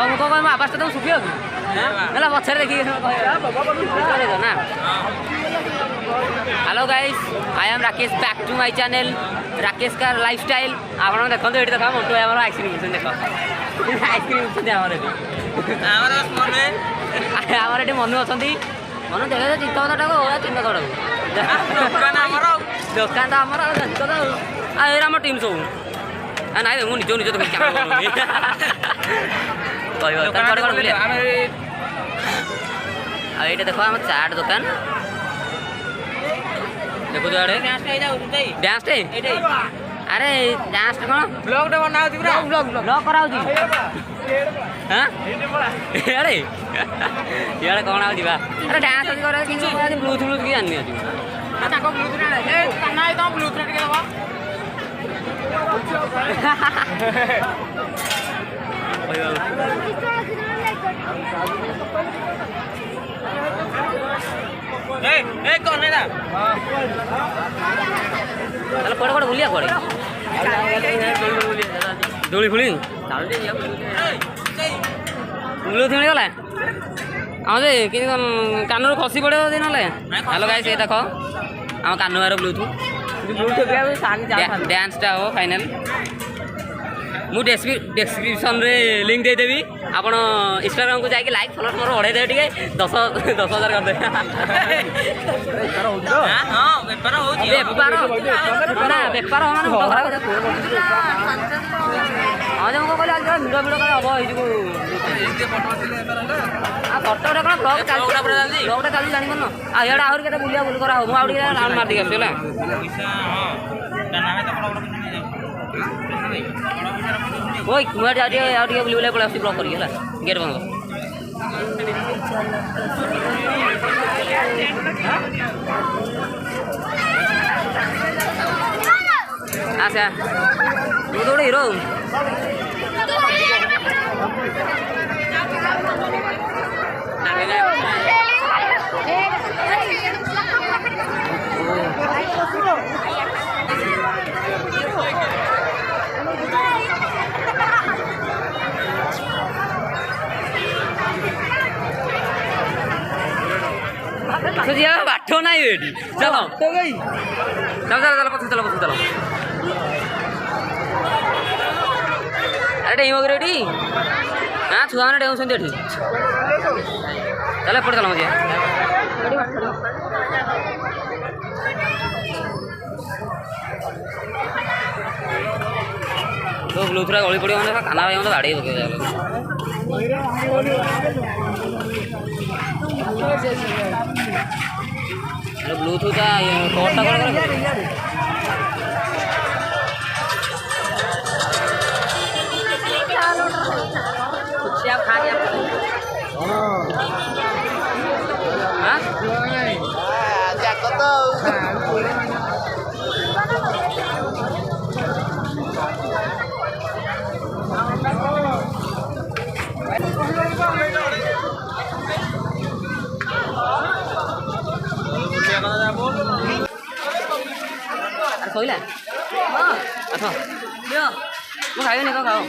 ମୁଁ କଣ କହିବି ଆବାସଟା ତମକୁ ଶୁଭିବ କି ହେଲା ପଛରେ ଦେଖିକି ନା। Hello guys I am Rakesh back to my channel Rakesh का लाइफस्टाइल। आप देखो ये देखा मंटू भाई आम आइसक्रीम देख आइसक्रीम आमर ये मनु अच्छा मनु देख चित्तटा को चिन्ह दुकान तो आमर आम टीम सब ना मुझे निज निज देख ये देख आम चाट दुकान देखो डांस अरे डांस कौन ब्लॉग बना ब्लॉग करा हाँ अरे ये कौन आ अरे डांस ब्लूथ ब्लूथ की जानी कौन कौन बुलिया कौन दोली फुली ब्लूथ मिलगला हाँ जे कि कान खसी पड़े दिन हेलो गाइस ये देख आम कान बार ब्लूथ डांसटा हम फाइनाल मु डिस्क्रिप्शन रे लिंक दे देवी आप इंस्टाग्राम को जाके लाइक फॉलो मोर बढ़ाई देवे टे 10,000 कर दे बेपार हाँ जो कहले भिड़ भिड़ हम फटोटा कौन ब्लॉग चलती जानी पान आड़े आहरी के बुलिया बुल करा मुझे राउंड मार दी आसला ओए मुझे जाए बुले बुले पड़ा ब्लॉक करी गेट बंद आसा तू तो हीरो बाटो ना चलो चलो चलो पछ चलो अरे डेम रेडी हाँ छुआ मैंने डेम चल एपटे चल मजे तो ब्लूथरा गली पड़े मैंने खाना भाई मतलब गाड़ी ब्लूटूथ का कौनटा कौन खा गया खोला अच्छा वो खाए नहीं खाओ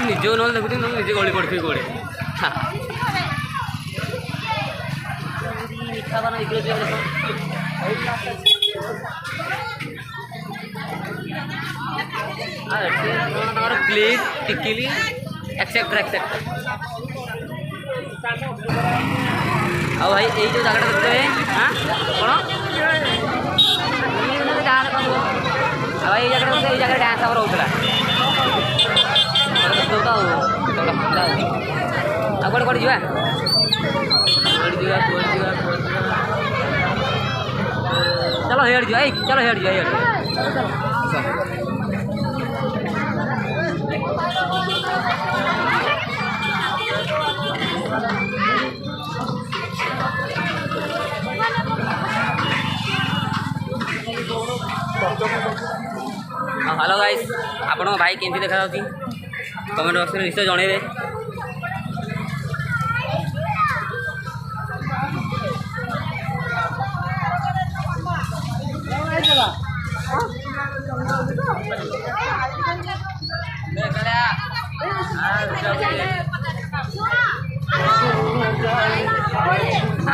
निज ना देखुती निजे गली पड़ी कौड़े मीठा बना प्लेट टिकिली एक्सेप्ट आ भाई ये जो जगह देखते हैं हाँ कौन भाई ये जगह डांस आम रोला कौन कौन जा चलो हेड़ जा चलो हेड़ जा हेलो गाइस आपण भाई केमती देखा कमेंट बॉक्स में निश्चय जनइबे।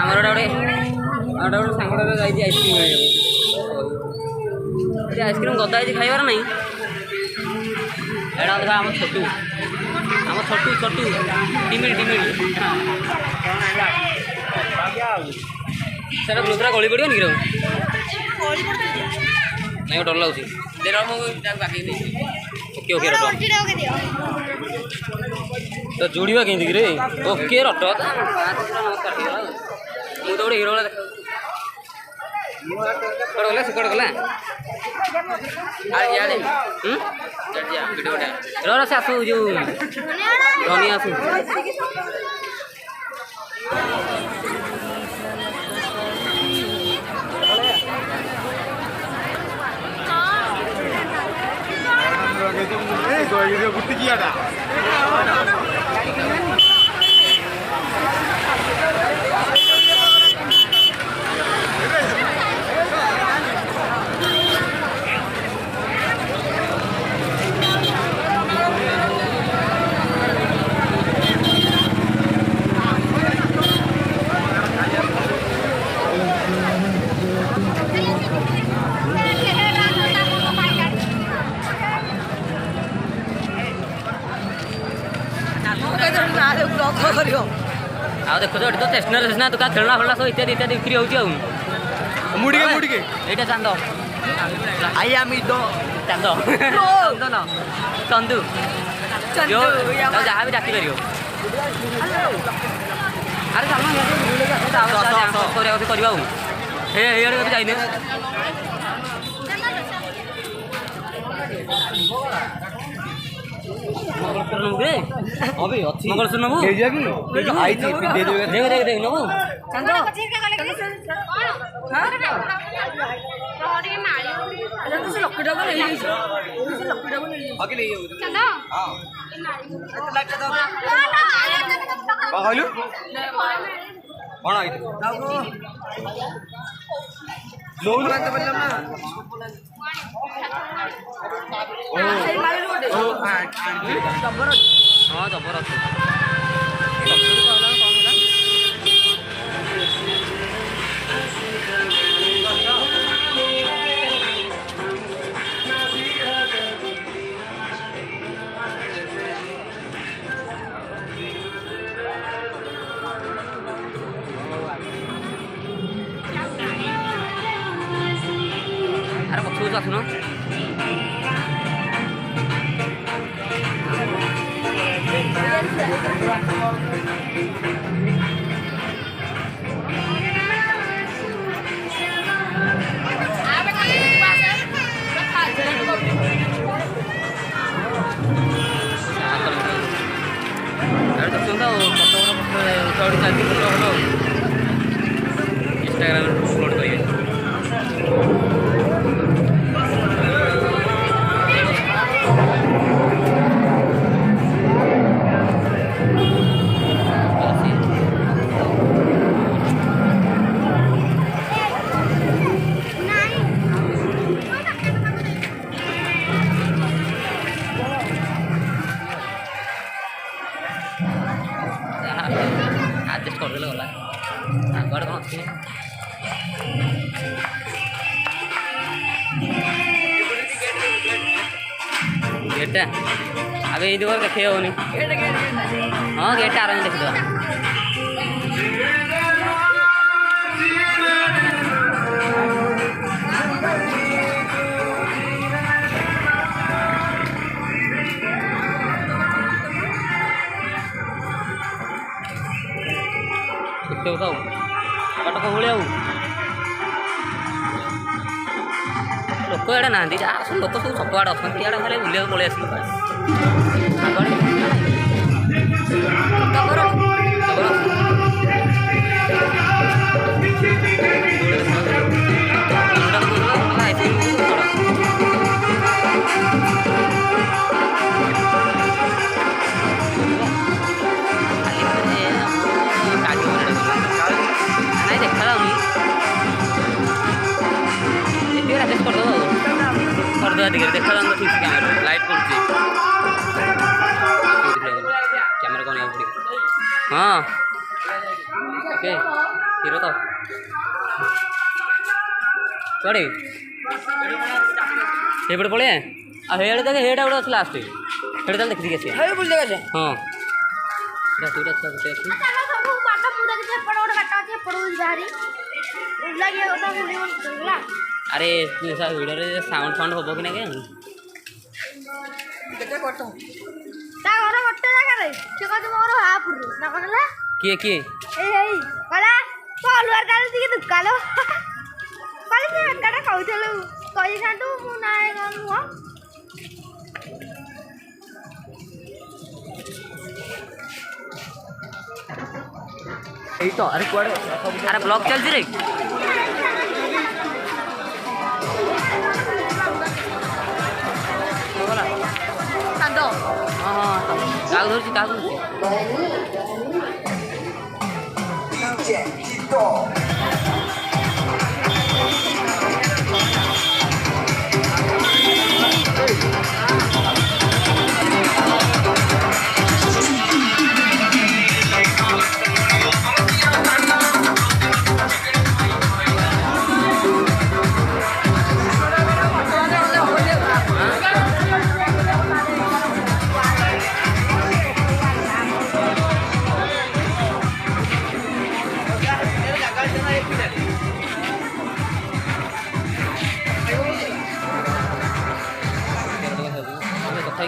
ଆମର ଗୋଟେ ସାଙ୍ଗଟା ଯାଇଛି ଆଇସ୍କ୍ରିମ୍ ଖାଇବାକୁ। ଆଇସ୍କ୍ରିମ୍ ଗଦା ହେଇଛି ଖାଇବାର ନାହିଁ। ଏଇଟା ଦେଖ ଆମ ଛୋଟୁ ଟିମିଳି ସେଟା ପୁରା ଗଳି ପଡ଼ିବନି କି ନାଇଁ ଡର ଲାଗୁଛି। ମୁଁ ତାକୁ ବାକି ନେଇଛି ଓକେ ତ ଯୋଡ଼ିବା କେମିତି ରେ ଓକେ ରଟ ମୁଁ ତ ଗୋଟେ ହିରୋ ଭଳିଆ ଦେଖାଉଛି। କୁଆଡ଼େ ଗଲା ସେ କୁଆଡ଼େ ଗଲା ର ସେ ଆସୁ ଯେଉଁ ଧନୀ ଆସୁ കുട്ടിക്കിയാടാ ଆଉ ଦେଖୁଛ ଏଠି ତ ଷ୍ଟେସନାରୀ ଦୋକାନ ଖେଳନା ଫେଳନା ସବୁ ଇତ୍ୟାଦି ବିକ୍ରି ହେଉଛି। ଆଉ ମୁଡ଼ିକେ ଏଇଟା ଚାନ୍ଦ ଚାନ୍ଦ ଚନ୍ଦୁ ଯାହା ବି ଡାକିପାରିବ। ଆରେ ଚାଲ କରିବା ଆଉ ହେଇଆଡ଼େ କେବେ ଯାଇନେ ମଙ୍ଗଳସୂତ୍ର ନବୁ ରେ ମଙ୍ଗଳସୂତ୍ର ନବୁ ଦେখ ନବୁ କହିଲୁ କ'ଣ ହଁ ଜବର ଅଛି। ଆରେ ପଛକୁ ଆସୁନ ଇନଷ୍ଟାଗ୍ରାମରେ ଅପଲୋଡ଼ କରିବେ। ଆଡ଼ଜଷ୍ଟ କରିଦେଲେ ଗଲା ଆଗୁଆଡ଼େ କ'ଣ ଅଛି ଗେଟ୍ଟା ଆବେ ଏଇ ଦିଗରେ ଦେଖେଇ ହେବନି। ହଁ ଗେଟ୍ଟା ଆରାମ ଦେଖିଦେବା। କେତେ କଥା ବାଟ ଭଳିଆ ଆଉ ଲୋକ ଏଇଟା ନାହାନ୍ତି ଯାହା ସବୁ ଲୋକ ସବୁ ସବୁଆଡ଼େ ଅଛନ୍ତି। ଇଆଡ଼େ ଖାଲି ବୁଲିବାକୁ ପଳେଇ ଆସିଲୁ ନାଇଁ ଦେଖାଯାଉନି ଆଡ଼ଜଷ୍ଟ କରିଦେବ କରିଦେବା ଟିକେ ଦେଖାଯାଉନି ଠିକ୍ ସେ କ୍ୟାମେରା ଲାଇଟ୍ ପଡ଼ୁଛି କ୍ୟାମେରା କ'ଣ ପଡ଼ିବ। ହଁ ଓକେ ହିରୋ ତ କୁଆଡ଼େ ଏପଟେ ପଳେଇବା ଆଉ ହେଇଆଡ଼େ ଦେଖେ ହେଇଟା ଗୋଟେ ଅଛି ଲାଷ୍ଟ ସେଇଟା ତାହେଲେ ଦେଖିକି ଆସିବା ହଁ ସେଇଟା ଅଛି ଗୋଟେ ଅଛି ଆରେ ଭିଡ଼ିଓରେ ସାଉଣ୍ଡ ଫାଉଣ୍ଡ ହବ କି ନା ତା ଘର ଗୋଟେ ଜାଗାରେ ସେ କହୁଛି ମୋର ହାପୁର ନା କଣ ହେଲା କିଏ କିଏ ଏଇ କହିଲା ଅଲୁଆର କାଳେ ଟିକେ ଦୁକାନ କହିଲେ ତୁ ଏକାଟା କହୁଥିଲୁ କହିଥାନ୍ତୁ ମୁଁ ନାଇଁ ନୁହଁ ଏଇ ତ ଆରେ କୁଆଡ଼େ ଆରେ ବ୍ଲଗ ଚାଲିଛି ରେ କାନ୍ଦ ହଁ ହଁ କାହାକୁ ଧରୁଛି କାହାକୁ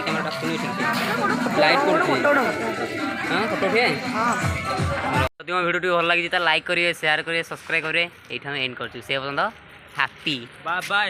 କ୍ୟାମେରାଟା ଶୁଣି ଲାଇଟ୍ କରୁଛି ହଁ ଫଟୋ ଉଠିଏ ଯଦି ମୋ ଭିଡ଼ିଓଟି ଭଲ ଲାଗିଛି ତାହେଲେ ଲାଇକ୍ କରିବେ ସେୟାର କରିବେ ସବସ୍କ୍ରାଇବ୍ କରିବେ ଏଇଠି ଆମେ ଏଣ୍ଡ କରୁଛୁ ସେ ପର୍ଯ୍ୟନ୍ତ ହାପି ବାଏ ବାଏ।